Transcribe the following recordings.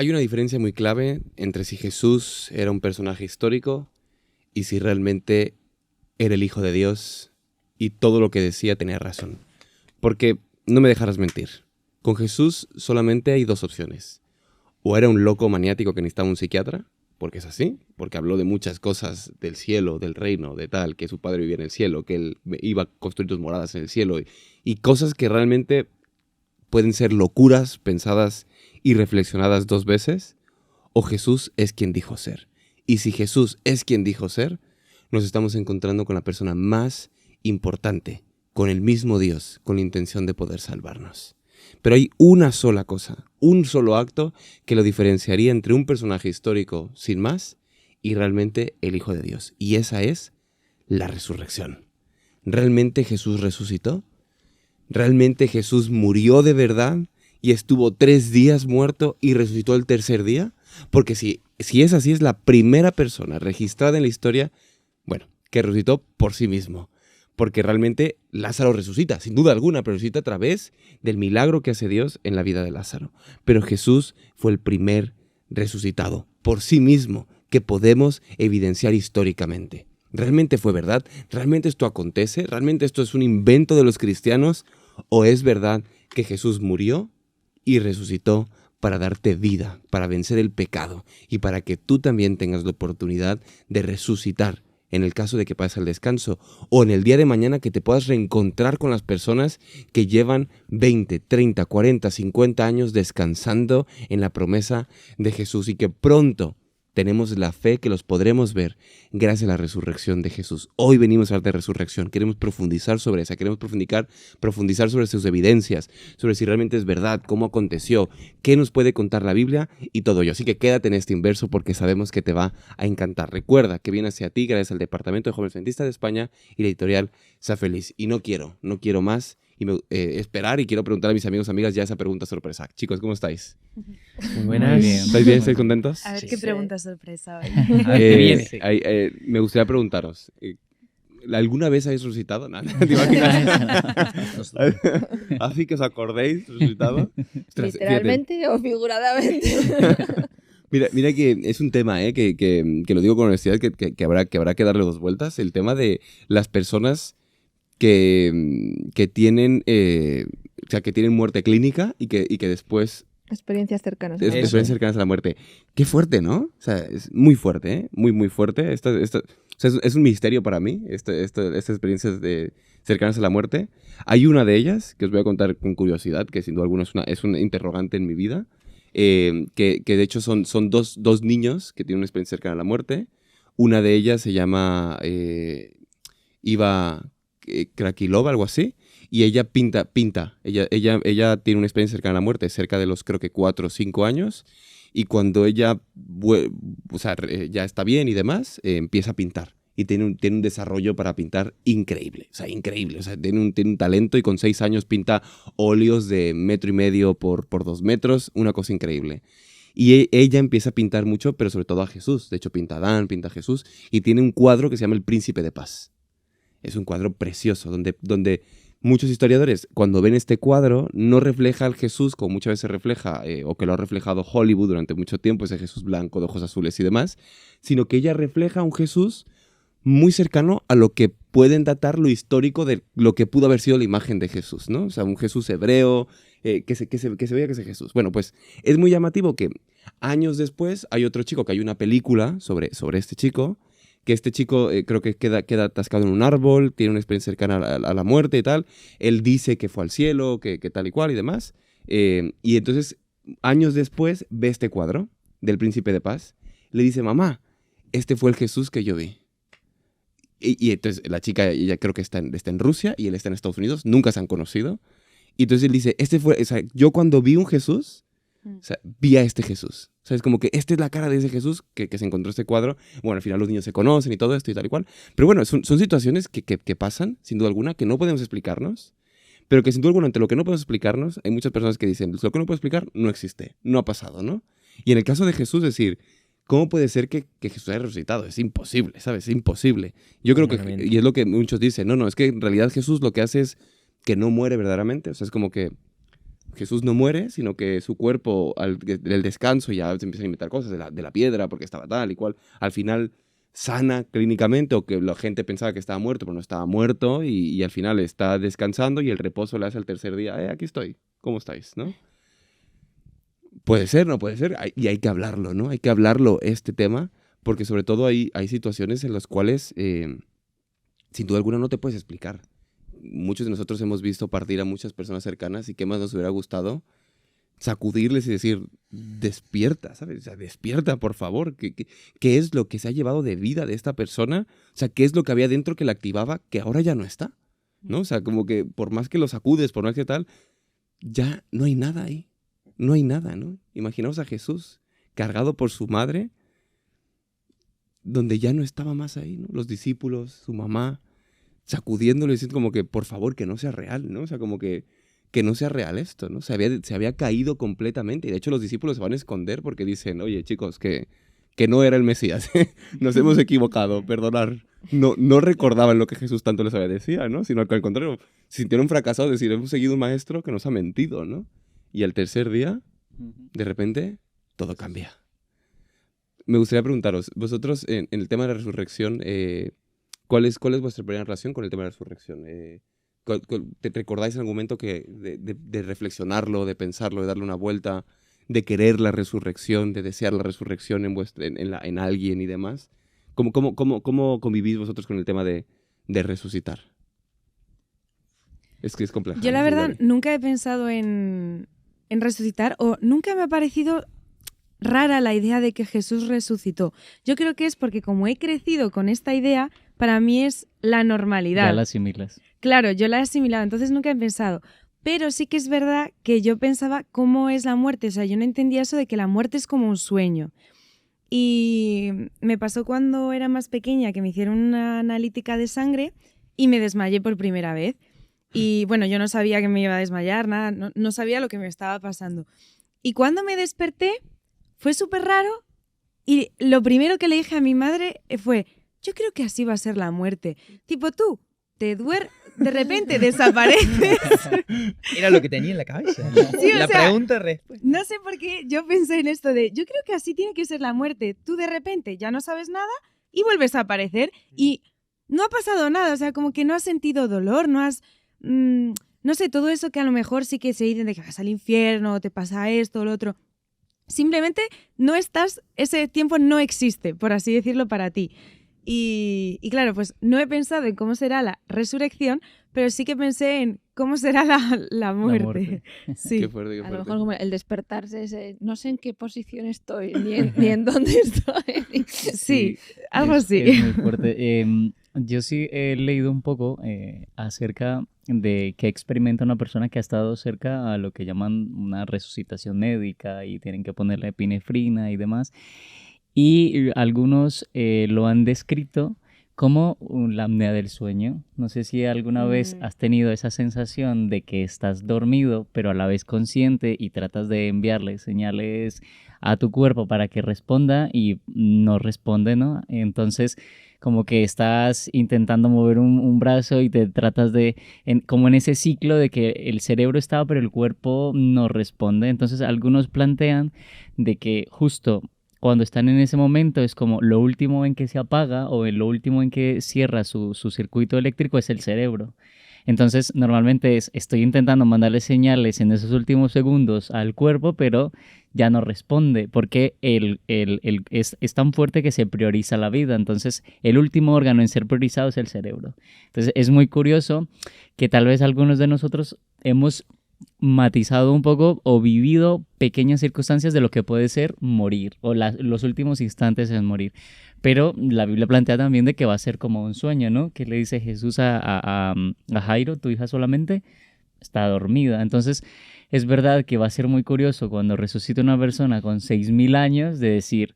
hay una diferencia muy clave entre si Jesús era un personaje histórico y si realmente era el Hijo de Dios y todo lo que decía tenía razón. Porque, no me dejarás mentir, con Jesús solamente hay dos opciones. O era un loco maniático que necesitaba un psiquiatra, porque es así, porque habló de muchas cosas del cielo, del reino, de tal, que su padre vivía en el cielo, que él iba a construir sus moradas en el cielo, y cosas que realmente pueden ser locuras pensadas y reflexionadas dos veces, o Jesús es quien dijo ser. Y si Jesús es quien dijo ser, nos estamos encontrando con la persona más importante, con el mismo Dios, con la intención de poder salvarnos. Pero hay una sola cosa, un solo acto que lo diferenciaría entre un personaje histórico sin más y realmente el Hijo de Dios. Y esa es la resurrección. ¿Realmente Jesús resucitó? ¿Realmente Jesús murió de verdad y estuvo 3 días muerto y resucitó el tercer día? Porque si es así, es la primera persona registrada en la historia, bueno, que resucitó por sí mismo. Porque realmente Lázaro resucita, sin duda alguna, pero resucita a través del milagro que hace Dios en la vida de Lázaro. Pero Jesús fue el primer resucitado por sí mismo que podemos evidenciar históricamente. ¿Realmente fue verdad? ¿Realmente esto acontece? ¿Realmente esto es un invento de los cristianos? ¿O es verdad que Jesús murió y resucitó para darte vida, para vencer el pecado y para que tú también tengas la oportunidad de resucitar en el caso de que pases al descanso o en el día de mañana que te puedas reencontrar con las personas que llevan 20, 30, 40, 50 años descansando en la promesa de Jesús y que pronto tenemos la fe que los podremos ver gracias a la resurrección de Jesús. Hoy venimos a hablar de resurrección, queremos profundizar sobre esa, queremos profundizar sobre sus evidencias, sobre si realmente es verdad, cómo aconteció, qué nos puede contar la Biblia y todo ello. Así que quédate en este inverso porque sabemos que te va a encantar. Recuerda que viene hacia ti gracias al Departamento de Jóvenes Adventistas de España y la editorial Sea Feliz. Y no quiero más esperar y quiero preguntar a mis amigos y amigas ya esa pregunta sorpresa. Chicos, ¿cómo estáis? Muy buenas. Muy bien. ¿Estáis bien? ¿Estáis contentos? A ver qué pregunta sorpresa hoy. A ver qué viene. Me gustaría preguntaros, ¿alguna vez habéis resucitado? No, ¿te imaginas? Así que os acordéis, resucitado. Ostras, ¿Literalmente o figuradamente? Mira que es un tema, que lo digo con honestidad, que habrá que darle 2 vueltas. El tema de las personas que tienen, que tienen muerte clínica y que después... Experiencias cercanas. Experiencias cercanas a la muerte. Qué fuerte, ¿no? O sea, es muy fuerte, ¿eh? Muy, muy fuerte. O sea, es un misterio para mí, estas experiencias cercanas a la muerte. Hay una de ellas, que os voy a contar con curiosidad, que sin duda alguna es un interrogante en mi vida, que de hecho son dos niños que tienen una experiencia cercana a la muerte. Una de ellas se llama Iva Krakilova, algo así. Y ella pinta. Ella tiene una experiencia cercana a la muerte, cerca de los, creo que 4 o 5 años. Y cuando ella ya está bien y demás, empieza a pintar. Y tiene un desarrollo para pintar increíble. O sea, increíble. O sea, tiene un talento y con 6 años pinta óleos de 1,5 metros por 2 metros. Una cosa increíble. Y ella empieza a pintar mucho, pero sobre todo a Jesús. De hecho, pinta a Adán, pinta a Jesús. Y tiene un cuadro que se llama El Príncipe de Paz. Es un cuadro precioso, donde muchos historiadores, cuando ven este cuadro, no refleja al Jesús como muchas veces refleja, o que lo ha reflejado Hollywood durante mucho tiempo, ese Jesús blanco de ojos azules y demás, sino que ella refleja un Jesús muy cercano a lo que pueden datar lo histórico de lo que pudo haber sido la imagen de Jesús, ¿no? O sea, un Jesús hebreo, que se veía que es Jesús. Bueno, pues es muy llamativo que años después hay otro chico, que hay una película sobre este chico, que este chico creo que queda atascado en un árbol, tiene una experiencia cercana a la muerte y tal. Él dice que fue al cielo, que tal y cual y demás. Y entonces, años después, ve este cuadro del Príncipe de Paz. Le dice, mamá, este fue el Jesús que yo vi. Y entonces la chica, ella creo que está en Rusia y él está en Estados Unidos. Nunca se han conocido. Y entonces él dice, yo cuando vi un Jesús, vi a este Jesús. O sea, es como que esta es la cara de ese Jesús que se encontró este cuadro. Bueno, al final los niños se conocen y todo esto y tal y cual. Pero bueno, son situaciones que pasan, sin duda alguna, que no podemos explicarnos. Pero que sin duda alguna, entre lo que no podemos explicarnos, hay muchas personas que dicen, lo que no puedo explicar no existe, no ha pasado, ¿no? Y en el caso de Jesús, decir, ¿cómo puede ser que Jesús haya resucitado? Es imposible, ¿sabes? Es imposible. Yo creo que, y es lo que muchos dicen, no, es que en realidad Jesús lo que hace es que no muere verdaderamente. O sea, es como que Jesús no muere, sino que su cuerpo, del descanso, ya se empiezan a inventar cosas de la piedra, porque estaba tal y cual. Al final sana clínicamente, o que la gente pensaba que estaba muerto, pero no estaba muerto, y al final está descansando y el reposo le hace al tercer día, aquí estoy, ¿cómo estáis? ¿No? Puede ser, no puede ser, y hay que hablarlo, ¿no? Hay que hablarlo, este tema, porque sobre todo hay situaciones en las cuales, sin duda alguna, no te puedes explicar. Muchos de nosotros hemos visto partir a muchas personas cercanas y qué más nos hubiera gustado sacudirles y decir, despierta, ¿sabes? O sea, despierta, por favor. ¿Qué es lo que se ha llevado de vida de esta persona? O sea, ¿qué es lo que había dentro que la activaba que ahora ya no está? ¿No? O sea, como que por más que lo sacudes, por más que tal, ya no hay nada ahí. No hay nada, ¿no? Imaginaos a Jesús cargado por su madre, donde ya no estaba más ahí, ¿no? Los discípulos, su mamá, sacudiéndole, diciendo como que, por favor, que no sea real, ¿no? O sea, como que no sea real esto, ¿no? Se había caído completamente. Y de hecho los discípulos se van a esconder porque dicen, oye, chicos, que no era el Mesías. Nos hemos equivocado, perdonar. No recordaban lo que Jesús tanto les había decía, ¿no? Sino que al contrario, se sintieron fracasados, es decir, hemos seguido un maestro que nos ha mentido, ¿no? Y al tercer día, de repente, todo cambia. Me gustaría preguntaros, vosotros en el tema de la resurrección, ¿cuál es vuestra primera relación con el tema de la resurrección? ¿Te recordáis en algún momento de reflexionarlo, de pensarlo, de darle una vuelta, de querer la resurrección, de desear la resurrección en alguien y demás? ¿Cómo convivís vosotros con el tema de resucitar? Es que es complejo. Yo la verdad nunca he pensado en resucitar, o nunca me ha parecido rara la idea de que Jesús resucitó. Yo creo que es porque como he crecido con esta idea, para mí es la normalidad. Ya la asimilas. Claro, yo la he asimilado, entonces nunca he pensado. Pero sí que es verdad que yo pensaba cómo es la muerte. O sea, yo no entendía eso de que la muerte es como un sueño. Y me pasó cuando era más pequeña que me hicieron una analítica de sangre y me desmayé por primera vez. Y bueno, yo no sabía que me iba a desmayar, nada, no sabía lo que me estaba pasando. Y cuando me desperté fue súper raro y lo primero que le dije a mi madre fue, yo creo que así va a ser la muerte. Tipo, tú te duermes, de repente desapareces. Era lo que tenía en la cabeza. Sí, la pregunta-respuesta. No sé por qué yo pensé en esto de, yo creo que así tiene que ser la muerte. Tú de repente ya no sabes nada y vuelves a aparecer y no ha pasado nada. O sea, como que no has sentido dolor, no has... no sé, todo eso que a lo mejor sí que se dicen de que vas al infierno, te pasa esto o lo otro. Simplemente no estás, ese tiempo no existe, por así decirlo, para ti. Y claro, pues no he pensado en cómo será la resurrección, pero sí que pensé en cómo será la muerte. Sí. Qué fuerte, qué fuerte. A lo mejor como el despertarse, ese, no sé en qué posición estoy, ni en dónde estoy. Sí, algo así. Es muy fuerte. Yo sí he leído un poco acerca de qué experimenta una persona que ha estado cerca a lo que llaman una resucitación médica y tienen que ponerle epinefrina y demás. Y algunos lo han descrito como la apnea del sueño. No sé si alguna vez has tenido esa sensación de que estás dormido, pero a la vez consciente y tratas de enviarle señales a tu cuerpo para que responda y no responde, ¿no? Entonces, como que estás intentando mover un brazo y te tratas como en ese ciclo de que el cerebro está, pero el cuerpo no responde. Entonces, algunos plantean de que justo cuando están en ese momento es como lo último en que se apaga o lo último en que cierra su circuito eléctrico es el cerebro. Entonces, normalmente estoy intentando mandarle señales en esos últimos segundos al cuerpo, pero ya no responde porque es tan fuerte que se prioriza la vida. Entonces, el último órgano en ser priorizado es el cerebro. Entonces, es muy curioso que tal vez algunos de nosotros hemos matizado un poco o vivido pequeñas circunstancias de lo que puede ser morir o los últimos instantes en morir. Pero la Biblia plantea también de que va a ser como un sueño, ¿no? Que le dice Jesús a Jairo, tu hija solamente está dormida. Entonces, es verdad que va a ser muy curioso cuando resucite una persona con 6,000 años de decir,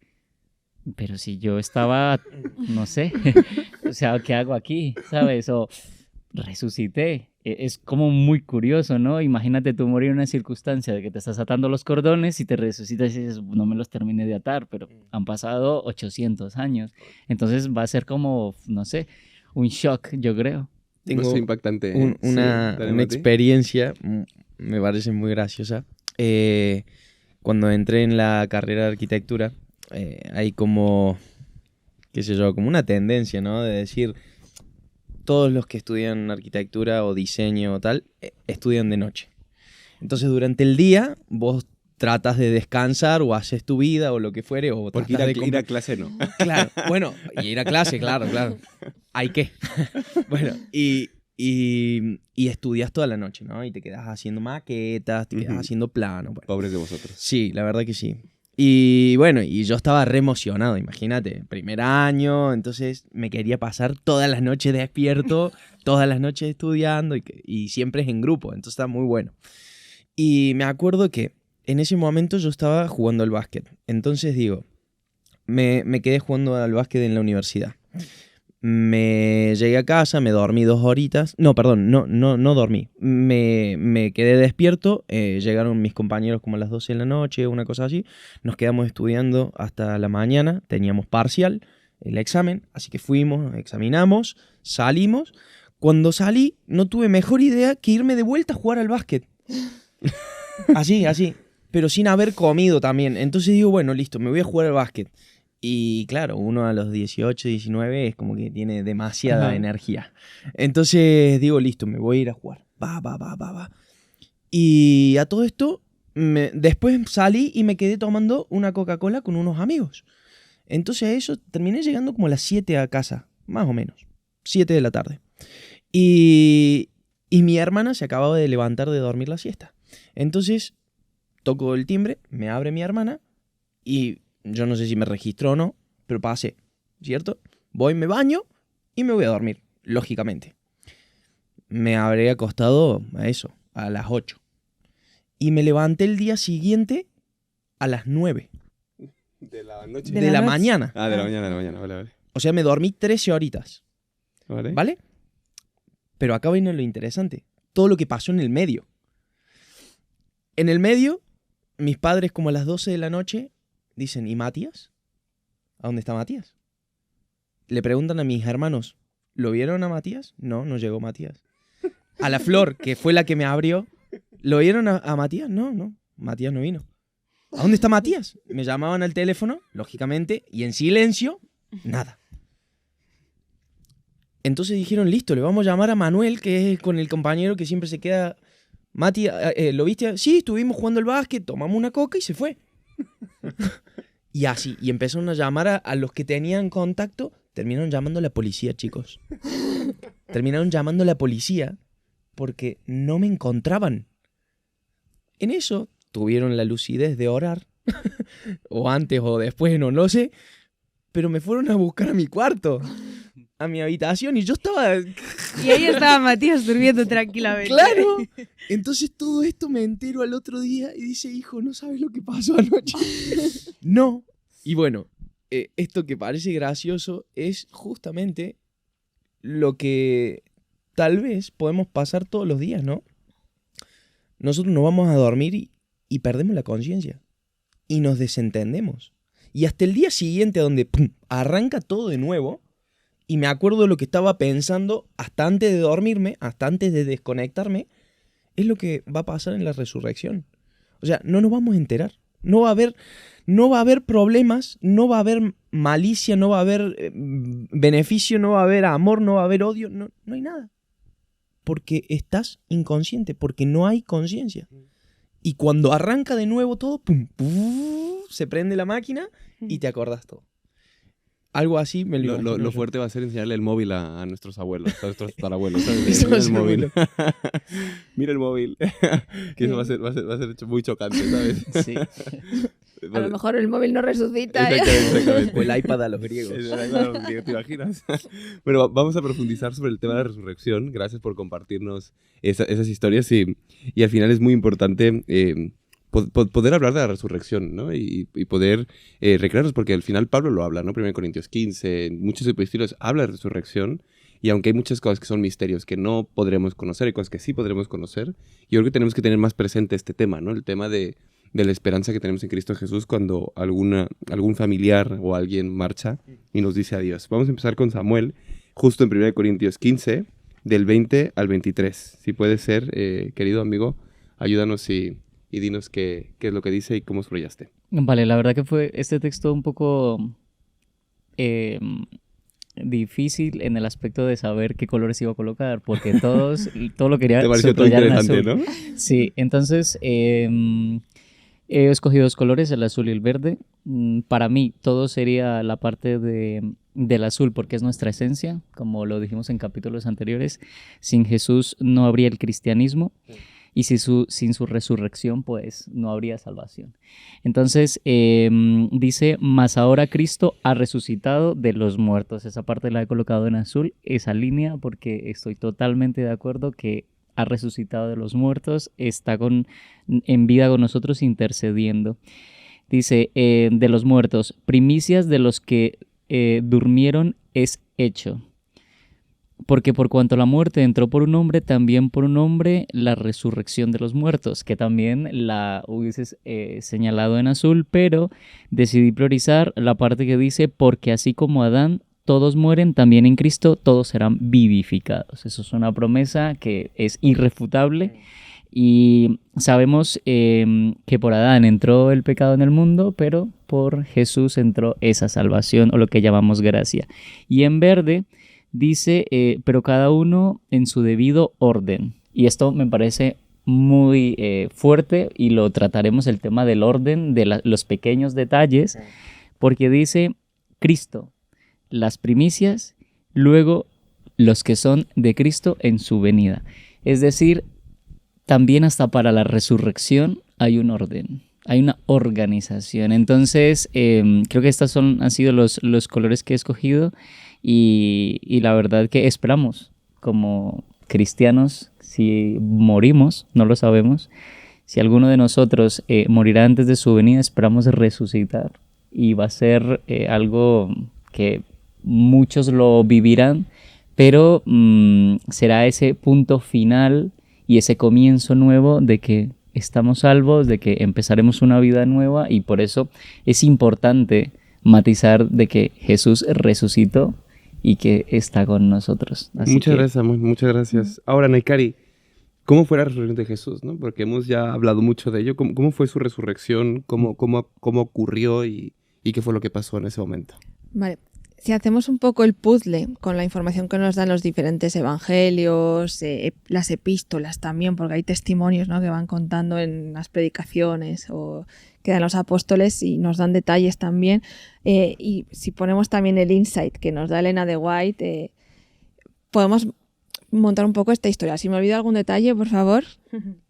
pero si yo estaba, no sé, o sea, ¿qué hago aquí? ¿Sabes? O resucité. Es como muy curioso, ¿no? Imagínate tú morir en una circunstancia de que te estás atando los cordones y te resucitas y dices, no me los terminé de atar, pero han pasado 800 años. Entonces va a ser como, no sé, un shock, yo creo. Tengo impactante. una experiencia me parece muy graciosa. Cuando entré en la carrera de arquitectura, hay como, qué sé yo, como una tendencia, ¿no? De decir, todos los que estudian arquitectura o diseño o tal, estudian de noche. Entonces, durante el día, vos tratas de descansar o haces tu vida o lo que fuere. O Porque ir a clase no. Claro, bueno, y ir a clase, claro. Hay que. Bueno, y estudias toda la noche, ¿no? Y te quedas haciendo maquetas, te quedas haciendo planos. Bueno. Pobres de vosotros. Sí, la verdad que sí. Y bueno, y yo estaba re emocionado, imagínate, primer año, entonces me quería pasar todas las noches despierto, todas las noches estudiando y siempre es en grupo, entonces está muy bueno. Y me acuerdo que en ese momento yo estaba jugando al básquet, entonces digo, me quedé jugando al básquet en la universidad. Me llegué a casa, me dormí 2 horitas. No, perdón, no dormí. Me quedé despierto. Llegaron mis compañeros como a las 12 de la noche, una cosa así. Nos quedamos estudiando hasta la mañana. Teníamos parcial, el examen. Así que fuimos, examinamos, salimos. Cuando salí, no tuve mejor idea que irme de vuelta a jugar al básquet. Así. Pero sin haber comido también. Entonces digo, bueno, listo, me voy a jugar al básquet. Y claro, uno a los 18, 19 es como que tiene demasiada energía. Entonces digo, listo, me voy a ir a jugar. Va. Y a todo esto, después salí y me quedé tomando una Coca-Cola con unos amigos. Entonces a eso terminé llegando como a las 7 a casa, más o menos. 7 de la tarde. Y mi hermana se acababa de levantar de dormir la siesta. Entonces toco el timbre, me abre mi hermana y yo no sé si me registró o no, pero pasé, ¿cierto? Voy, me baño y me voy a dormir, lógicamente. Me habré acostado a las 8. Y me levanté el día siguiente a las 9. ¿De la noche? De la mañana. Ah, de la mañana, vale. O sea, me dormí 13 horitas. Vale. ¿Vale? Pero acá viene lo interesante. Todo lo que pasó en el medio. En el medio, mis padres como a las 12 de la noche dicen, ¿y Matías? ¿A dónde está Matías? Le preguntan a mis hermanos, ¿lo vieron a Matías? No llegó Matías. A la Flor, que fue la que me abrió, ¿lo vieron a Matías? No, Matías no vino. ¿A dónde está Matías? Me llamaban al teléfono, lógicamente, y en silencio, nada. Entonces dijeron, listo, le vamos a llamar a Manuel, que es con el compañero que siempre se queda. Mati, ¿lo viste? Sí, estuvimos jugando al básquet, tomamos una coca y se fue. Y así, y empezaron a llamar a los que tenían contacto. Terminaron llamando a la policía, chicos. Terminaron llamando a la policía porque no me encontraban. En eso tuvieron la lucidez de orar. O antes o después, no lo sé. Pero me fueron a buscar a mi cuarto, a mi habitación, y yo estaba... Y ahí estaba Matías durmiendo tranquilamente. ¡Claro! Entonces todo esto me entero al otro día y dice, hijo, ¿no sabes lo que pasó anoche? No. Y bueno, esto que parece gracioso es justamente lo que tal vez podemos pasar todos los días, ¿no? Nosotros nos vamos a dormir y perdemos la conciencia. Y nos desentendemos. Y hasta el día siguiente donde ¡pum!, arranca todo de nuevo. Y me acuerdo de lo que estaba pensando hasta antes de dormirme, hasta antes de desconectarme, es lo que va a pasar en la resurrección. O sea, no nos vamos a enterar. No va a haber problemas, no va a haber malicia, no va a haber beneficio, no va a haber amor, no va a haber odio, no hay nada. Porque estás inconsciente, porque no hay conciencia. Y cuando arranca de nuevo todo, pum, pum, se prende la máquina y te acordás todo. Algo así me lo imagino. Lo fuerte va a ser enseñarle el móvil a nuestros abuelos, a nuestros tatarabuelos. ¿Sabes? Eso Mira es el móvil. bueno. Mira el móvil. Que eso va a ser muy chocante, ¿sabes? Sí. A lo mejor el móvil no resucita. Exactamente. O el iPad a los griegos. ¿Te imaginas? Bueno, vamos a profundizar sobre el tema de la resurrección. Gracias por compartirnos esas historias y al final es muy importante poder hablar de la resurrección, ¿no? Y poder recrearnos, porque al final Pablo lo habla, ¿no? 1 Corintios 15, en muchos epístolas habla de resurrección, y aunque hay muchas cosas que son misterios que no podremos conocer, hay cosas que sí podremos conocer, yo creo que tenemos que tener más presente este tema, ¿no? El tema de la esperanza que tenemos en Cristo Jesús cuando algún familiar o alguien marcha y nos dice adiós. Vamos a empezar con Samuel, justo en 1 Corintios 15, del 20 al 23. Si puede ser, querido amigo, Ayúdanos y dinos qué es lo que dice y cómo subrayaste. Vale, la verdad que fue este texto un poco difícil en el aspecto de saber qué colores iba a colocar, porque todo lo quería Te pareció todo subrayar en interesante, azul. ¿no? Sí, entonces he escogido dos colores, el azul y el verde. Para mí todo sería la parte del azul porque es nuestra esencia, como lo dijimos en capítulos anteriores. Sin Jesús no habría el cristianismo y sin su resurrección pues no habría salvación. Entonces dice, mas ahora Cristo ha resucitado de los muertos. Esa parte la he colocado en azul, esa línea, porque estoy totalmente de acuerdo que ha resucitado de los muertos, está en vida con nosotros intercediendo. Dice, de los muertos, primicias de los que durmieron es hecho. Porque por cuanto la muerte entró por un hombre, también por un hombre la resurrección de los muertos, que también la hubieses señalado en azul, pero decidí priorizar la parte que dice, porque así como Adán, todos mueren, también en Cristo todos serán vivificados. Eso es una promesa que es irrefutable y sabemos que por Adán entró el pecado en el mundo, pero por Jesús entró esa salvación o lo que llamamos gracia. Y en verde dice, pero cada uno en su debido orden. Y esto me parece muy fuerte y lo trataremos el tema del orden, de los pequeños detalles, porque dice Cristo, las primicias, luego los que son de Cristo en su venida. Es decir, también hasta para la resurrección hay un orden, hay una organización. Entonces, creo que estos han sido los colores que he escogido y la verdad que esperamos como cristianos, si morimos, no lo sabemos, si alguno de nosotros morirá antes de su venida, esperamos resucitar y va a ser algo que muchos lo vivirán, pero será ese punto final y ese comienzo nuevo de que estamos salvos, de que empezaremos una vida nueva y por eso es importante matizar de que Jesús resucitó y que está con nosotros. Así Muchas gracias, amor, muchas gracias. Ahora, Naikari, ¿cómo fue la resurrección de Jesús? ¿No? Porque hemos ya hablado mucho de ello. ¿Cómo fue su resurrección? ¿Cómo ocurrió y qué fue lo que pasó en ese momento? Vale. Si hacemos un poco el puzzle con la información que nos dan los diferentes evangelios, las epístolas también, porque hay testimonios, ¿no?, que van contando en las predicaciones o que dan los apóstoles y nos dan detalles también. Y si ponemos también el insight que nos da Elena de White, podemos montar un poco esta historia. Si me olvido algún detalle, por favor,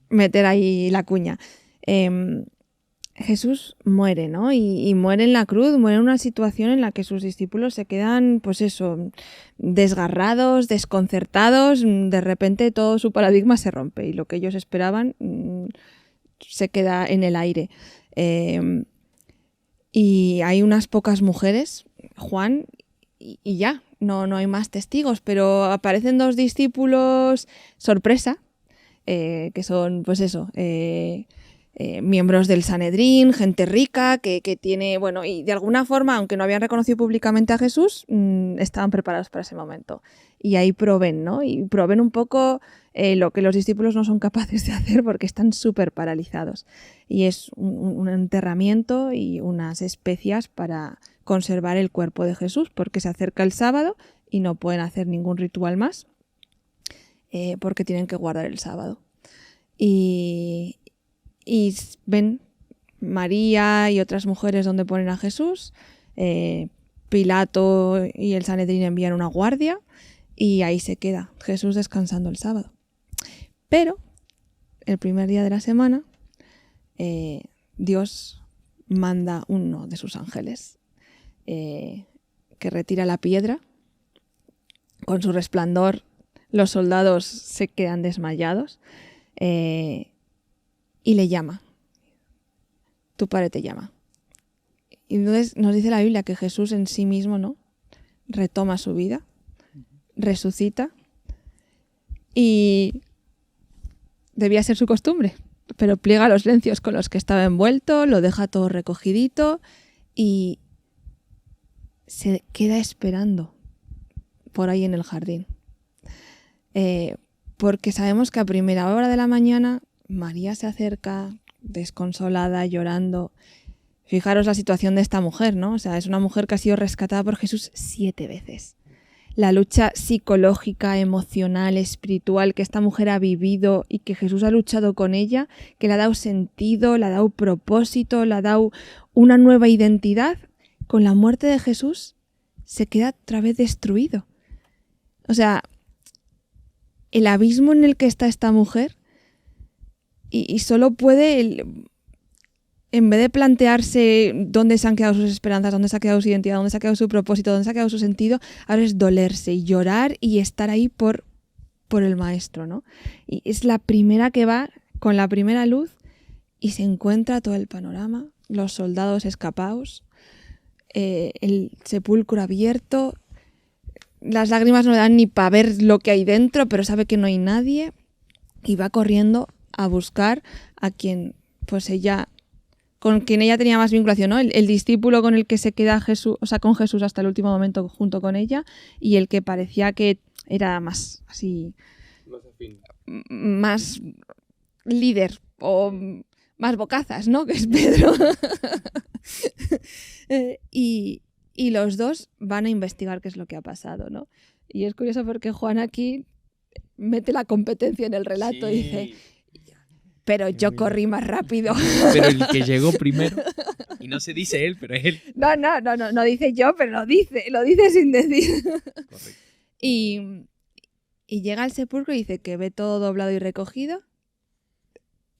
meter ahí la cuña. Jesús muere, ¿no? Y muere en la cruz, muere en una situación en la que sus discípulos se quedan, pues eso, desgarrados, desconcertados, de repente todo su paradigma se rompe y lo que ellos esperaban se queda en el aire. Y hay unas pocas mujeres, Juan, y ya, no hay más testigos, pero aparecen dos discípulos sorpresa, que son, pues eso, miembros del Sanedrín, gente rica que tiene, bueno, y de alguna forma, aunque no habían reconocido públicamente a Jesús, estaban preparados para ese momento. Y ahí proveen, ¿no? Y proveen un poco lo que los discípulos no son capaces de hacer porque están súper paralizados. Y es un enterramiento y unas especias para conservar el cuerpo de Jesús, porque se acerca el sábado y no pueden hacer ningún ritual más porque tienen que guardar el sábado. Y ven María y otras mujeres donde ponen a Jesús. Pilato y el Sanedrín envían una guardia y ahí se queda Jesús descansando el sábado. Pero el primer día de la semana Dios manda uno de sus ángeles que retira la piedra. Con su resplandor los soldados se quedan desmayados. Y le llama. Tu padre te llama. Y entonces nos dice la Biblia que Jesús en sí mismo, ¿no?, retoma su vida, resucita y debía ser su costumbre, pero pliega los lencios con los que estaba envuelto, lo deja todo recogidito y se queda esperando por ahí en el jardín. Porque sabemos que a primera hora de la mañana María se acerca desconsolada, llorando. Fijaros la situación de esta mujer, ¿no? O sea, es una mujer que ha sido rescatada por Jesús 7 veces. La lucha psicológica, emocional, espiritual que esta mujer ha vivido y que Jesús ha luchado con ella, que le ha dado sentido, le ha dado propósito, le ha dado una nueva identidad, con la muerte de Jesús se queda otra vez destruido. O sea, el abismo en el que está esta mujer y solo puede, en vez de plantearse dónde se han quedado sus esperanzas, dónde se ha quedado su identidad, dónde se ha quedado su propósito, dónde se ha quedado su sentido, ahora es dolerse y llorar y estar ahí por el maestro, ¿no? Y es la primera que va con la primera luz y se encuentra todo el panorama, los soldados escapados, el sepulcro abierto, las lágrimas no le dan ni para ver lo que hay dentro, pero sabe que no hay nadie y va corriendo a buscar a quien, pues ella, con quien ella tenía más vinculación, ¿no? El discípulo con el que se queda Jesús, o sea, con Jesús hasta el último momento junto con ella, y el que parecía que era más así, más líder o más bocazas, ¿no? Que es Pedro. Y los dos van a investigar qué es lo que ha pasado, ¿no? Y es curioso porque Juan aquí mete la competencia en el relato y dice, pero yo corrí más rápido. Pero el que llegó primero, y no se dice él, pero es él. No dice yo, pero lo dice sin decir. Correcto. Y llega al sepulcro y dice que ve todo doblado y recogido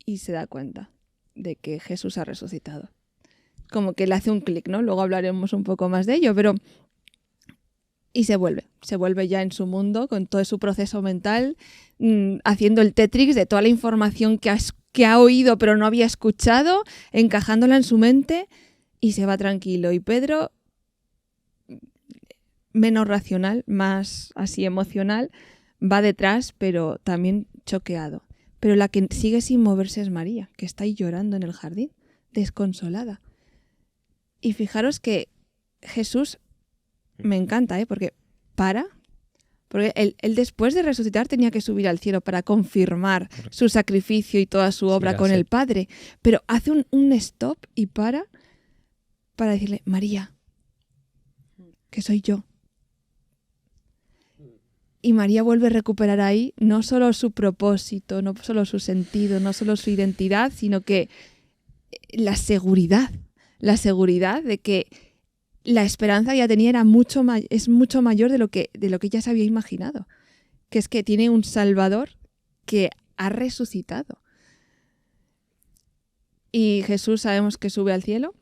y se da cuenta de que Jesús ha resucitado. Como que le hace un clic, ¿no? Luego hablaremos un poco más de ello, pero... Y se vuelve ya en su mundo con todo su proceso mental, haciendo el Tetris de toda la información que ha oído pero no había escuchado, encajándola en su mente y se va tranquilo. Y Pedro, menos racional, más así emocional, va detrás pero también choqueado. Pero la que sigue sin moverse es María, que está ahí llorando en el jardín, desconsolada. Y fijaros que Jesús... Me encanta, porque porque él después de resucitar tenía que subir al cielo para confirmar su sacrificio y toda su obra con el Padre. Pero hace un stop y para decirle, María, que soy yo. Y María vuelve a recuperar ahí no solo su propósito, no solo su sentido, no solo su identidad, sino que la seguridad de que la esperanza que ella tenía es mucho mayor de lo que ella se había imaginado. Que es que tiene un Salvador que ha resucitado. Y Jesús sabemos que sube al cielo,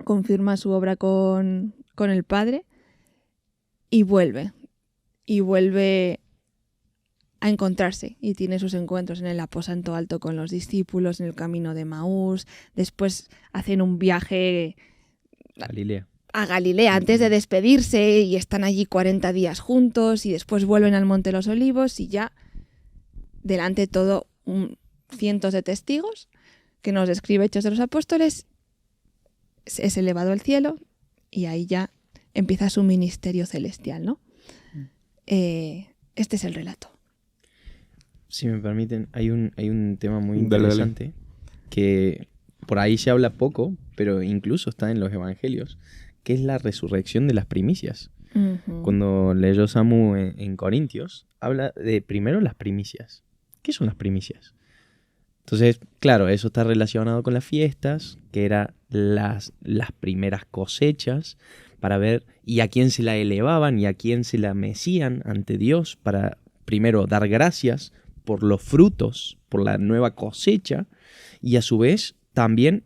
confirma su obra con el Padre y vuelve a encontrarse y tiene sus encuentros en el aposento alto con los discípulos, en el camino de Emaús. Después hacen un viaje a Galilea antes de despedirse y están allí 40 días juntos y después vuelven al Monte de los Olivos y ya delante todo cientos de testigos que nos describe Hechos de los Apóstoles, es elevado al cielo y ahí ya empieza su ministerio celestial, ¿no? Este es el relato. Si me permiten, hay un tema muy interesante que por ahí se habla poco, pero incluso está en los evangelios, que es la resurrección de las primicias. Uh-huh. Cuando leyó Samu en Corintios, habla de primero las primicias. ¿Qué son las primicias? Entonces, claro, eso está relacionado con las fiestas, que eran las primeras cosechas, para ver y a quién se la elevaban y a quién se la mecían ante Dios, para primero dar gracias por los frutos, por la nueva cosecha, y a su vez también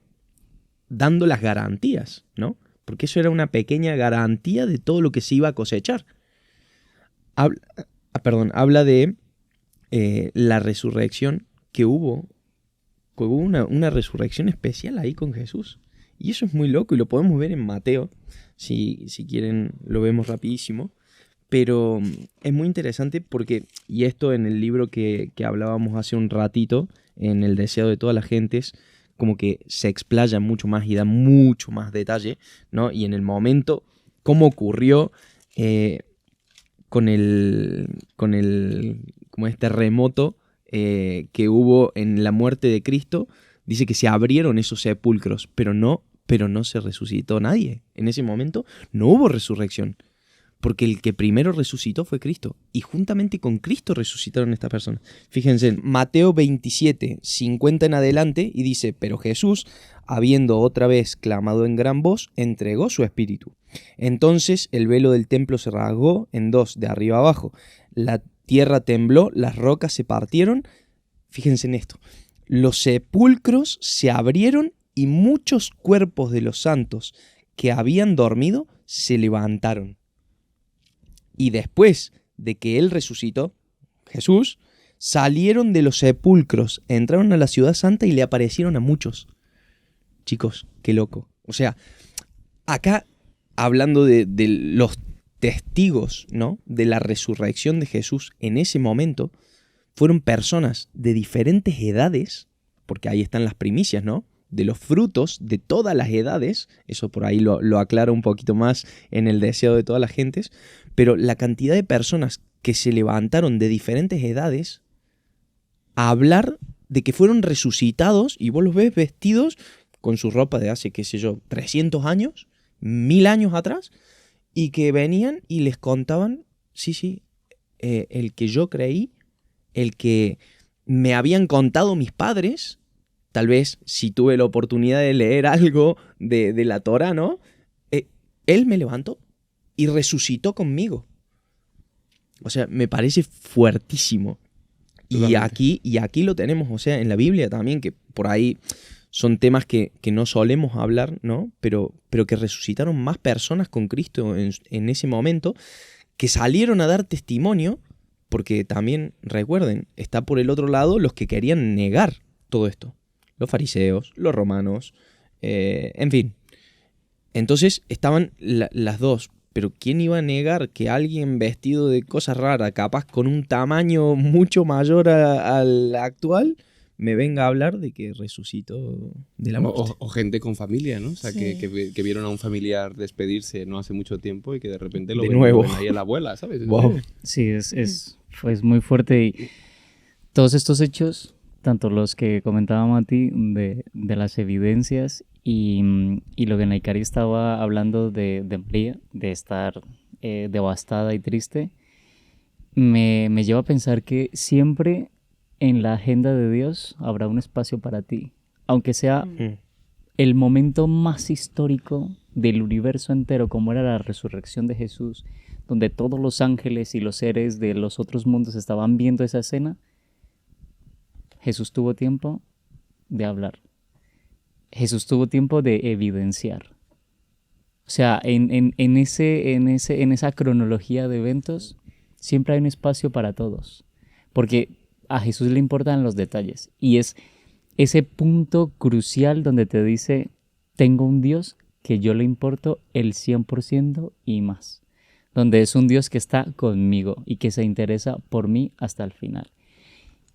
dando las garantías, ¿no? Porque eso era una pequeña garantía de todo lo que se iba a cosechar. Habla de la resurrección que hubo una resurrección especial ahí con Jesús. Y eso es muy loco y lo podemos ver en Mateo. Si quieren lo vemos rapidísimo. Pero es muy interesante porque, y esto en el libro que hablábamos hace un ratito, en El deseo de todas las gentes, como que se explaya mucho más y da mucho más detalle, ¿no? Y en el momento, cómo ocurrió con el como este terremoto que hubo en la muerte de Cristo, dice que se abrieron esos sepulcros, pero no se resucitó nadie. En ese momento no hubo resurrección, porque el que primero resucitó fue Cristo, y juntamente con Cristo resucitaron estas personas. Fíjense en Mateo 27, 50 en adelante, y dice, pero Jesús, habiendo otra vez clamado en gran voz, entregó su espíritu. Entonces el velo del templo se rasgó en dos, de arriba abajo. La tierra tembló, las rocas se partieron. Fíjense en esto. Los sepulcros se abrieron y muchos cuerpos de los santos que habían dormido se levantaron. Y después de que él resucitó, Jesús, salieron de los sepulcros, entraron a la ciudad santa y le aparecieron a muchos. Chicos, qué loco. O sea, acá hablando de los testigos, ¿no?, de la resurrección de Jesús en ese momento, fueron personas de diferentes edades, porque ahí están las primicias, ¿no?, de los frutos de todas las edades, eso por ahí lo aclara un poquito más en el deseo de todas las gentes, pero la cantidad de personas que se levantaron de diferentes edades a hablar de que fueron resucitados, y vos los ves vestidos con su ropa de hace, qué sé yo, 300 años, 1000 años atrás, y que venían y les contaban, sí, el que yo creí, el que me habían contado mis padres, tal vez si tuve la oportunidad de leer algo de la Torá, ¿no? Él me levantó y resucitó conmigo. O sea, me parece fuertísimo. Y aquí lo tenemos, o sea, en la Biblia también, que por ahí son temas que no solemos hablar, ¿no? Pero que resucitaron más personas con Cristo en ese momento, que salieron a dar testimonio, porque también, recuerden, está por el otro lado los que querían negar todo esto. Los fariseos, los romanos, en fin. Entonces estaban las dos. Pero ¿quién iba a negar que alguien vestido de cosas raras, capaz con un tamaño mucho mayor al actual, me venga a hablar de que resucitó de la muerte? O gente con familia, ¿no? O sea, Sí. que vieron a un familiar despedirse no hace mucho tiempo y que de repente lo De ven, nuevo. lo ven ahí a la abuela, ¿sabes? Wow. Sí, fue muy fuerte. Y todos estos hechos, tanto los que comentaba Mati, de las evidencias y lo que Naikari estaba hablando de María, de estar devastada y triste, me lleva a pensar que siempre en la agenda de Dios habrá un espacio para ti, aunque sea el momento más histórico del universo entero, como era la resurrección de Jesús, donde todos los ángeles y los seres de los otros mundos estaban viendo esa escena. Jesús tuvo tiempo de hablar. Jesús tuvo tiempo de evidenciar. O sea, en esa cronología de eventos siempre hay un espacio para todos. Porque a Jesús le importan los detalles. Y es ese punto crucial donde te dice, tengo un Dios que yo le importo el 100% y más. Donde es un Dios que está conmigo y que se interesa por mí hasta el final.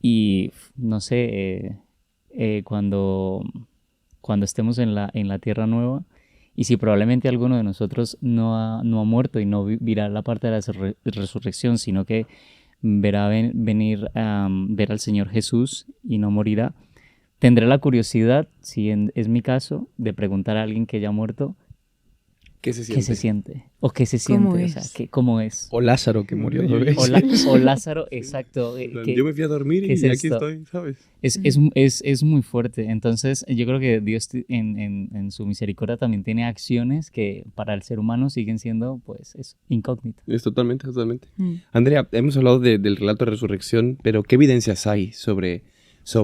Y no sé, cuando estemos en la tierra nueva, y si probablemente alguno de nosotros no ha muerto y no vivirá la parte de la resurrección, sino que verá venir a ver al Señor Jesús y no morirá, tendré la curiosidad, si es mi caso, de preguntar a alguien que ya ha muerto, ¿Qué se siente? ¿qué se siente? ¿O qué se siente? ¿Cómo O es? sea, ¿cómo es? O Lázaro, que murió 2 veces. O Lázaro, exacto. Yo me fui a dormir ¿qué y es aquí esto? estoy, ¿sabes? Es muy fuerte. Entonces, yo creo que Dios en su misericordia también tiene acciones que para el ser humano siguen siendo, pues, eso, incógnitas. Es totalmente. Andrea, hemos hablado del relato de resurrección, pero ¿qué evidencias hay sobre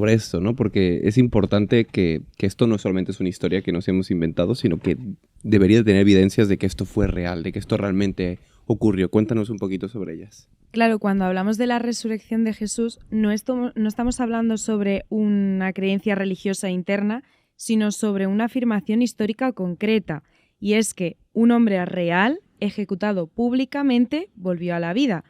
esto, ¿no? Porque es importante que esto no solamente es una historia que nos hemos inventado, sino que debería tener evidencias de que esto fue real, de que esto realmente ocurrió. Cuéntanos un poquito sobre ellas. Claro, cuando hablamos de la resurrección de Jesús, no estamos hablando sobre una creencia religiosa interna, sino sobre una afirmación histórica concreta. Y es que un hombre real, ejecutado públicamente, volvió a la vida.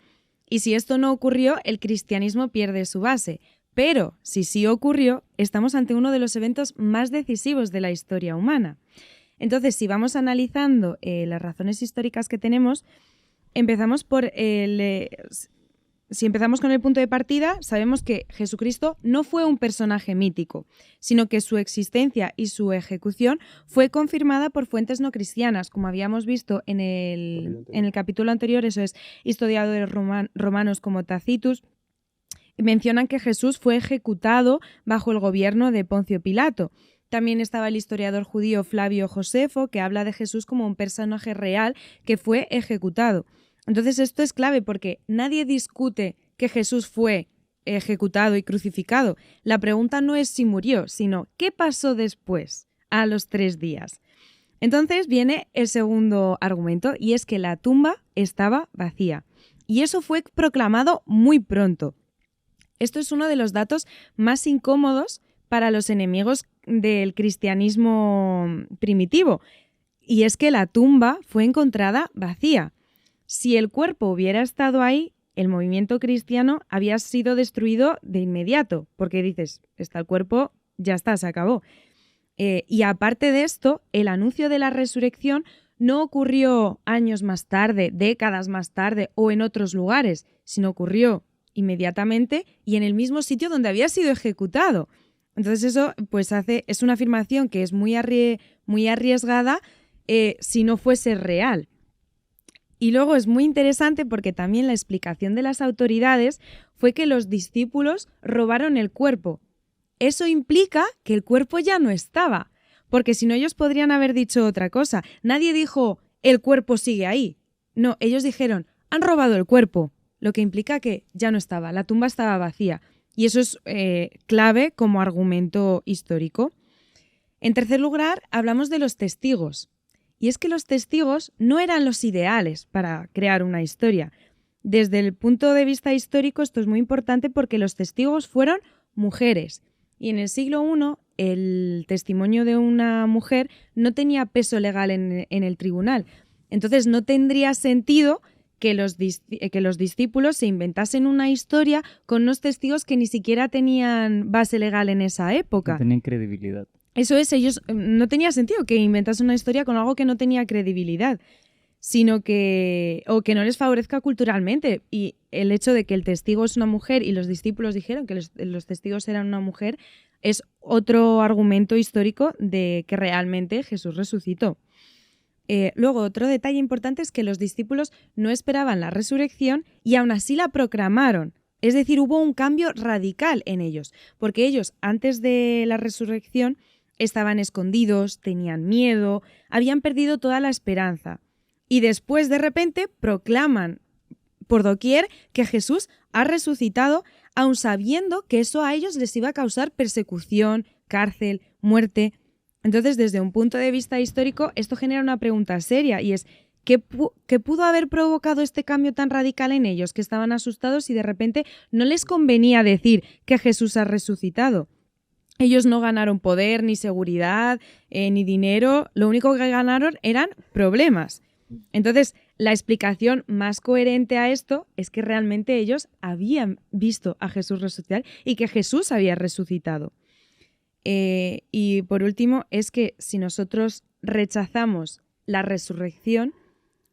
Y si esto no ocurrió, el cristianismo pierde su base. Pero si sí ocurrió, estamos ante uno de los eventos más decisivos de la historia humana. Entonces, si vamos analizando las razones históricas que tenemos, empezamos por si empezamos con el punto de partida, sabemos que Jesucristo no fue un personaje mítico, sino que su existencia y su ejecución fue confirmada por fuentes no cristianas, como habíamos visto en el capítulo anterior, eso es, historiadores romanos como Tacitus, mencionan que Jesús fue ejecutado bajo el gobierno de Poncio Pilato. También estaba el historiador judío Flavio Josefo, que habla de Jesús como un personaje real que fue ejecutado. Entonces esto es clave porque nadie discute que Jesús fue ejecutado y crucificado. La pregunta no es si murió, sino ¿qué pasó después, a los 3 días? Entonces viene el segundo argumento, y es que la tumba estaba vacía. Y eso fue proclamado muy pronto. Esto es uno de los datos más incómodos para los enemigos del cristianismo primitivo, y es que la tumba fue encontrada vacía. Si el cuerpo hubiera estado ahí, el movimiento cristiano había sido destruido de inmediato, porque dices, está el cuerpo, ya está, se acabó. Y aparte de esto, el anuncio de la resurrección no ocurrió años más tarde, décadas más tarde o en otros lugares, sino ocurrió inmediatamente y en el mismo sitio donde había sido ejecutado. Entonces eso pues es una afirmación que es muy arriesgada si no fuese real. Y luego es muy interesante porque también la explicación de las autoridades fue que los discípulos robaron el cuerpo. Eso implica que el cuerpo ya no estaba, porque si no ellos podrían haber dicho otra cosa. Nadie dijo, el cuerpo sigue ahí. No, ellos dijeron, han robado el cuerpo, lo que implica que ya no estaba, la tumba estaba vacía. Y eso es clave como argumento histórico. En tercer lugar, hablamos de los testigos. Y es que los testigos no eran los ideales para crear una historia. Desde el punto de vista histórico esto es muy importante porque los testigos fueron mujeres. Y en el siglo I el testimonio de una mujer no tenía peso legal en el tribunal. Entonces no tendría sentido que los discípulos se inventasen una historia con unos testigos que ni siquiera tenían base legal en esa época. No tenían credibilidad. Eso es, ellos no tenía sentido que inventasen una historia con algo que no tenía credibilidad, sino que no les favorezca culturalmente. Y el hecho de que el testigo es una mujer y los discípulos dijeron que los testigos eran una mujer es otro argumento histórico de que realmente Jesús resucitó. Luego, otro detalle importante es que los discípulos no esperaban la resurrección y aún así la proclamaron. Es decir, hubo un cambio radical en ellos, porque ellos antes de la resurrección estaban escondidos, tenían miedo, habían perdido toda la esperanza. Y después, de repente, proclaman por doquier que Jesús ha resucitado, aun sabiendo que eso a ellos les iba a causar persecución, cárcel, muerte. Entonces, desde un punto de vista histórico, esto genera una pregunta seria y es ¿qué pudo haber provocado este cambio tan radical en ellos, que estaban asustados y de repente no les convenía decir que Jesús ha resucitado? Ellos no ganaron poder, ni seguridad, ni dinero. Lo único que ganaron eran problemas. Entonces, la explicación más coherente a esto es que realmente ellos habían visto a Jesús resucitar y que Jesús había resucitado. Y por último, es que si nosotros rechazamos la resurrección,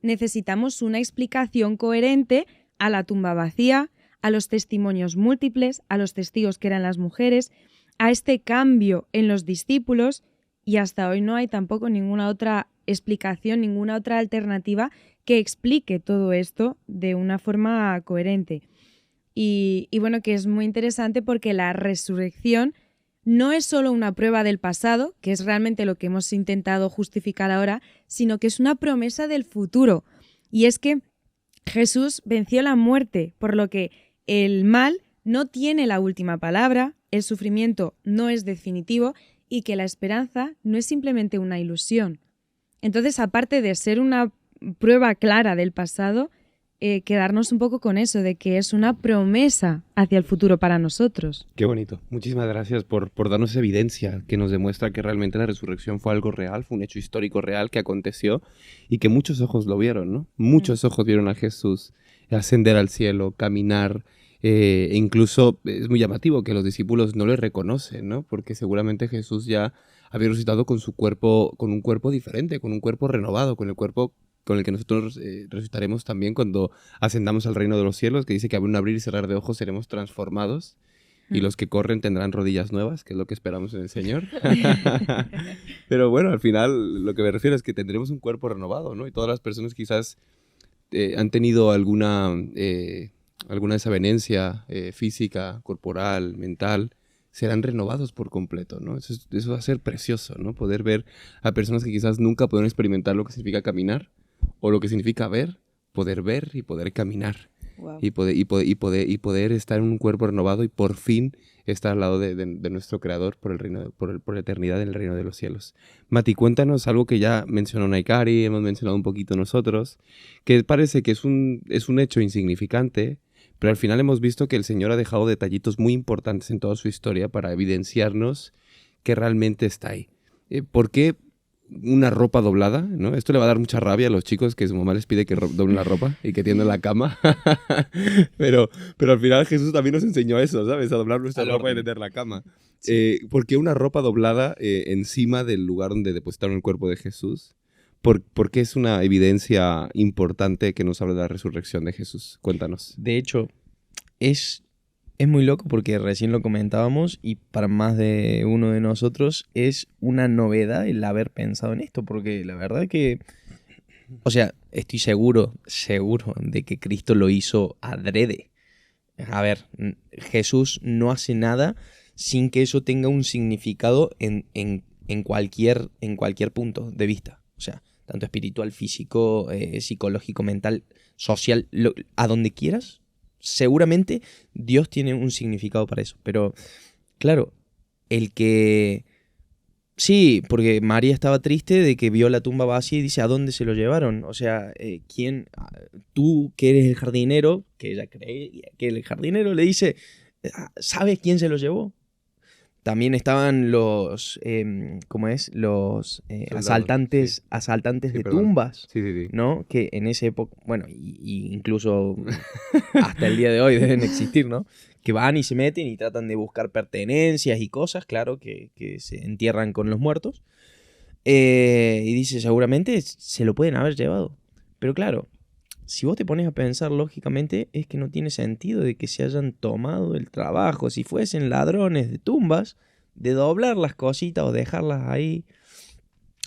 necesitamos una explicación coherente a la tumba vacía, a los testimonios múltiples, a los testigos que eran las mujeres, a este cambio en los discípulos, y hasta hoy no hay tampoco ninguna otra explicación, ninguna otra alternativa que explique todo esto de una forma coherente. Y bueno, que es muy interesante porque la resurrección no es solo una prueba del pasado, que es realmente lo que hemos intentado justificar ahora, sino que es una promesa del futuro. Y es que Jesús venció la muerte, por lo que el mal no tiene la última palabra, el sufrimiento no es definitivo y que la esperanza no es simplemente una ilusión. Entonces, aparte de ser una prueba clara del pasado, quedarnos un poco con eso, de que es una promesa hacia el futuro para nosotros. Qué bonito. Muchísimas gracias por darnos esa evidencia que nos demuestra que realmente la resurrección fue algo real, fue un hecho histórico real que aconteció y que muchos ojos lo vieron, ¿no? Muchos ojos vieron a Jesús ascender al cielo, caminar, e incluso es muy llamativo que los discípulos no le reconocen, ¿no? Porque seguramente Jesús ya había resucitado con su cuerpo, con un cuerpo diferente, con un cuerpo renovado, con el cuerpo con el que nosotros resucitaremos también cuando ascendamos al reino de los cielos, que dice que a un abrir y cerrar de ojos seremos transformados y los que corren tendrán rodillas nuevas, que es lo que esperamos en el Señor. Pero bueno, al final lo que me refiero es que tendremos un cuerpo renovado, ¿no? Y todas las personas quizás han tenido alguna desavenencia física, corporal, mental, serán renovados por completo, ¿no? Eso va a ser precioso, ¿no? Poder ver a personas que quizás nunca pudieron experimentar lo que significa caminar o lo que significa poder ver y poder caminar. Wow. Y poder estar en un cuerpo renovado y por fin estar al lado de nuestro Creador por la eternidad en el reino de los cielos. Mati, cuéntanos algo que ya mencionó Naikari, hemos mencionado un poquito nosotros, que parece que es un hecho insignificante, pero al final hemos visto que el Señor ha dejado detallitos muy importantes en toda su historia para evidenciarnos que realmente está ahí. ¿Por qué una ropa doblada? ¿No? Esto le va a dar mucha rabia a los chicos que su mamá les pide que doblen la ropa y que tiendan la cama. pero al final Jesús también nos enseñó eso, ¿sabes? A doblar nuestra ropa y tender la cama. Sí. ¿Por qué una ropa doblada encima del lugar donde depositaron el cuerpo de Jesús? Porque es una evidencia importante que nos habla de la resurrección de Jesús. Cuéntanos. De hecho, es muy loco porque recién lo comentábamos y para más de uno de nosotros es una novedad el haber pensado en esto, porque la verdad que, o sea, estoy seguro de que Cristo lo hizo adrede. A ver, Jesús no hace nada sin que eso tenga un significado en cualquier punto de vista. O sea, tanto espiritual, físico, psicológico, mental, social, a donde quieras, seguramente Dios tiene un significado para eso. Pero, claro, sí, porque María estaba triste de que vio la tumba vacía y dice, ¿a dónde se lo llevaron? O sea, ¿quién? Tú, que eres el jardinero, que ella cree que el jardinero le dice, ¿sabes quién se lo llevó? También estaban los, los asaltantes Sí, de perdón. tumbas, Sí. ¿no? Que en esa época, bueno, y incluso hasta el día de hoy deben existir, ¿no? Que van y se meten y tratan de buscar pertenencias y cosas, claro, que se entierran con los muertos. Y dice, seguramente se lo pueden haber llevado. Pero claro, si vos te pones a pensar lógicamente, es que no tiene sentido de que se hayan tomado el trabajo, si fuesen ladrones de tumbas, de doblar las cositas o dejarlas ahí.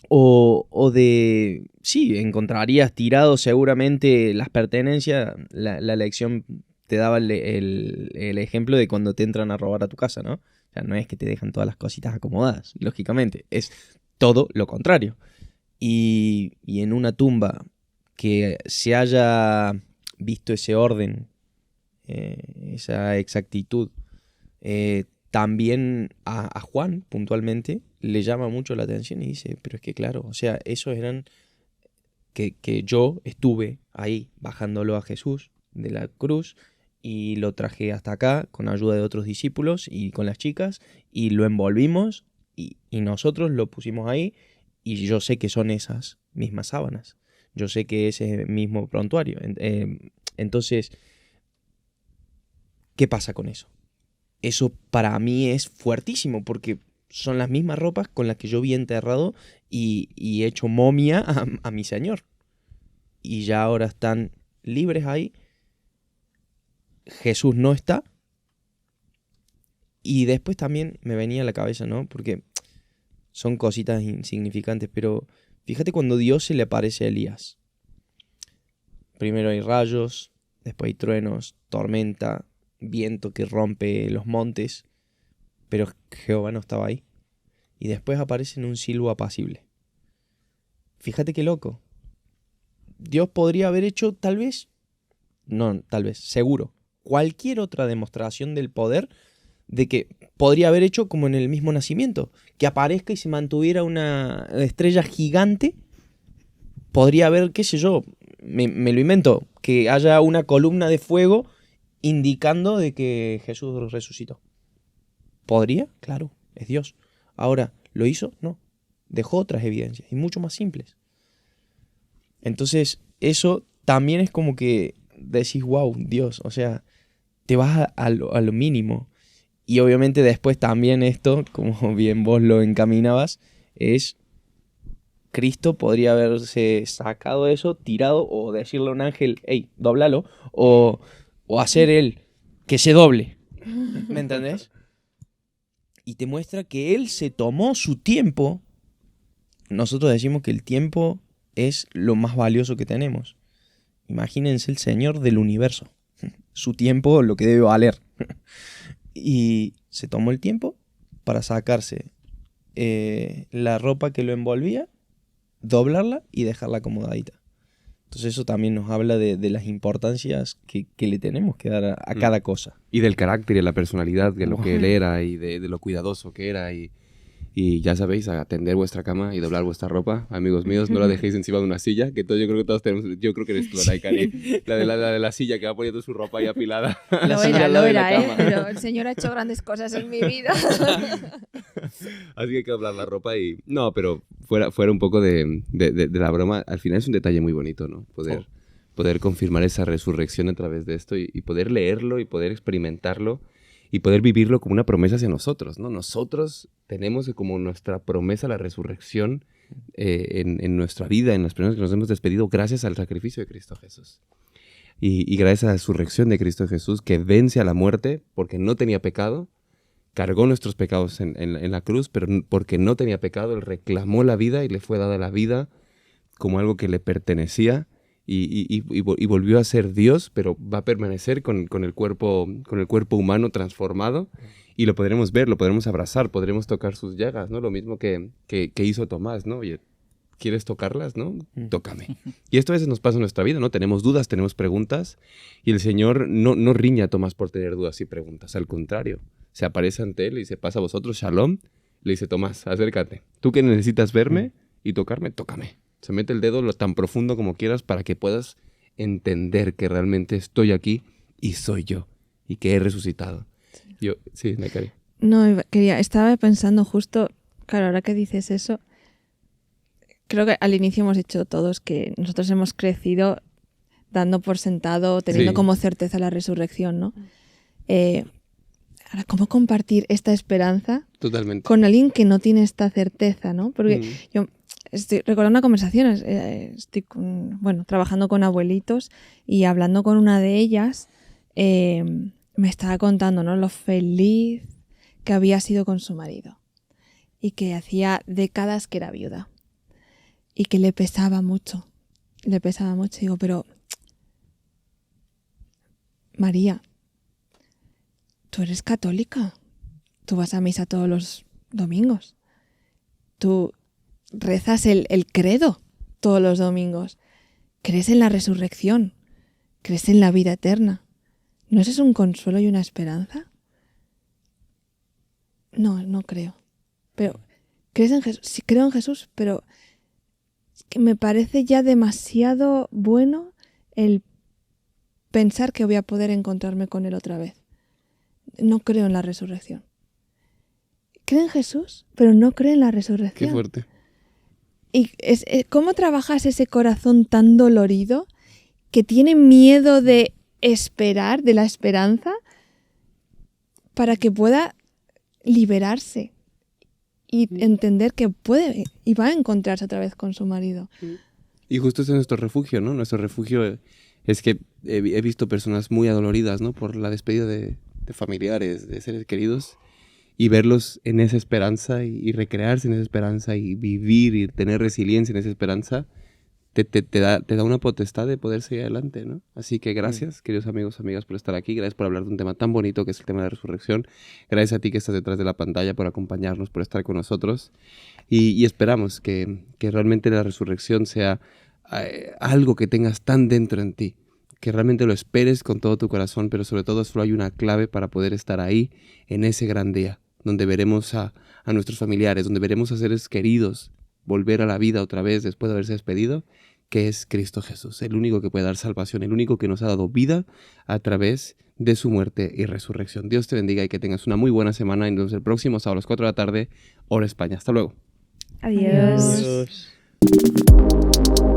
O de, sí, encontrarías tirado seguramente las pertenencias. La lección te daba el ejemplo de cuando te entran a robar a tu casa, ¿no? O sea, no es que te dejan todas las cositas acomodadas, lógicamente, es todo lo contrario. Y en una tumba que se haya visto ese orden, esa exactitud, también a Juan puntualmente le llama mucho la atención y dice, pero es que claro, o sea, esos eran que yo estuve ahí bajándolo a Jesús de la cruz y lo traje hasta acá con ayuda de otros discípulos y con las chicas y lo envolvimos y nosotros lo pusimos ahí y yo sé que son esas mismas sábanas. Yo sé que es ese mismo prontuario. Entonces, ¿qué pasa con eso? Eso para mí es fuertísimo porque son las mismas ropas con las que yo vi enterrado y hecho momia a mi Señor. Y ya ahora están libres ahí. Jesús no está. Y después también me venía a la cabeza, ¿no? Porque son cositas insignificantes, pero fíjate cuando Dios se le aparece a Elías. Primero hay rayos, después hay truenos, tormenta, viento que rompe los montes, pero Jehová no estaba ahí. Y después aparece en un silbo apacible. Fíjate qué loco. Dios podría haber hecho seguro, cualquier otra demostración del poder de que podría haber hecho como en el mismo nacimiento, que aparezca y se mantuviera una estrella gigante. Podría haber, qué sé yo, me lo invento, que haya una columna de fuego indicando de que Jesús resucitó. ¿Podría? Claro, es Dios. Ahora, ¿lo hizo? No. Dejó otras evidencias y mucho más simples. Entonces, eso también es como que decís, wow, Dios, o sea, te vas a lo mínimo. Y obviamente después también esto, como bien vos lo encaminabas, es Cristo podría haberse sacado eso, tirado, o decirle a un ángel, hey, dóblalo, o hacer él que se doble. ¿Me entendés? Y te muestra que él se tomó su tiempo. Nosotros decimos que el tiempo es lo más valioso que tenemos. Imagínense el Señor del universo. Su tiempo, lo que debe valer. Y se tomó el tiempo para sacarse la ropa que lo envolvía, doblarla y dejarla acomodadita. Entonces eso también nos habla de las importancias que le tenemos que dar a cada cosa. Y del carácter y de la personalidad de lo que él era y de lo cuidadoso que era. Y ya sabéis, a tender vuestra cama y doblar vuestra ropa. Amigos míos, no la dejéis encima de una silla, que yo creo que todos tenemos, yo creo que eres tú, Cari, la de la silla que va poniendo su ropa ahí apilada. Lo silla era, al lo lado de la era, cama. pero el Señor ha hecho grandes cosas en mi vida. Así que hay que doblar la ropa y... No, pero fuera un poco de la broma, al final es un detalle muy bonito, ¿no? Poder confirmar esa resurrección a través de esto y poder leerlo y poder experimentarlo y poder vivirlo como una promesa hacia nosotros, ¿no? Nosotros tenemos como nuestra promesa la resurrección en nuestra vida, en las personas que nos hemos despedido gracias al sacrificio de Cristo Jesús. Y gracias a la resurrección de Cristo Jesús, que vence a la muerte porque no tenía pecado, cargó nuestros pecados en la cruz, pero porque no tenía pecado, él reclamó la vida y le fue dada la vida como algo que le pertenecía y volvió a ser Dios, pero va a permanecer con el cuerpo humano transformado y lo podremos ver, lo podremos abrazar, podremos tocar sus llagas, ¿no? Lo mismo que hizo Tomás, ¿no? Oye, ¿quieres tocarlas, no? Tócame. Y esto a veces nos pasa en nuestra vida, ¿no? Tenemos dudas, tenemos preguntas y el Señor no riña a Tomás por tener dudas y preguntas, al contrario. Se aparece ante él y dice, pasa a vosotros, shalom. Le dice, Tomás, acércate. Tú que necesitas verme y tocarme, tócame. Se mete el dedo lo tan profundo como quieras para que puedas entender que realmente estoy aquí y soy yo. Y que he resucitado. Sí, Nakari. No, estaba pensando justo, claro, ahora que dices eso, creo que al inicio hemos dicho todos que nosotros hemos crecido dando por sentado, teniendo como certeza la resurrección, ¿no? Ahora, ¿cómo compartir esta esperanza Totalmente. con alguien que no tiene esta certeza, ¿no? Porque yo estoy recordando una conversación, estoy trabajando con abuelitos y hablando con una de ellas, me estaba contando, ¿no? Lo feliz que había sido con su marido y que hacía décadas que era viuda y que le pesaba mucho. Digo, pero María, tú eres católica, tú vas a misa todos los domingos, tú rezas el credo todos los domingos, crees en la resurrección, crees en la vida eterna. ¿No es eso un consuelo y una esperanza? No creo. Pero, ¿crees en Jesús? Sí, creo en Jesús, pero es que me parece ya demasiado bueno el pensar que voy a poder encontrarme con Él otra vez. No creo en la resurrección. Creo en Jesús, pero no creo en la resurrección. Qué fuerte. ¿Y cómo trabajas ese corazón tan dolorido que tiene miedo de esperar, de la esperanza, para que pueda liberarse y entender que puede y va a encontrarse otra vez con su marido? Y justo ese es nuestro refugio, ¿no? Nuestro refugio es que he visto personas muy adoloridas, ¿no? Por la despedida de familiares, de seres queridos, y verlos en esa esperanza y recrearse en esa esperanza y vivir y tener resiliencia en esa esperanza, te da una potestad de poder seguir adelante, ¿no? Así que gracias, queridos amigos, amigas, por estar aquí. Gracias por hablar de un tema tan bonito que es el tema de la resurrección. Gracias a ti que estás detrás de la pantalla por acompañarnos, por estar con nosotros. Y esperamos que realmente la resurrección sea algo que tengas tan dentro en ti, que realmente lo esperes con todo tu corazón, pero sobre todo solo hay una clave para poder estar ahí en ese gran día, donde veremos a nuestros familiares, donde veremos a seres queridos volver a la vida otra vez después de haberse despedido, que es Cristo Jesús, el único que puede dar salvación, el único que nos ha dado vida a través de su muerte y resurrección. Dios te bendiga y que tengas una muy buena semana. Y nos vemos el próximo sábado a las 4 de la tarde, hora España. Hasta luego. Adiós. Adiós.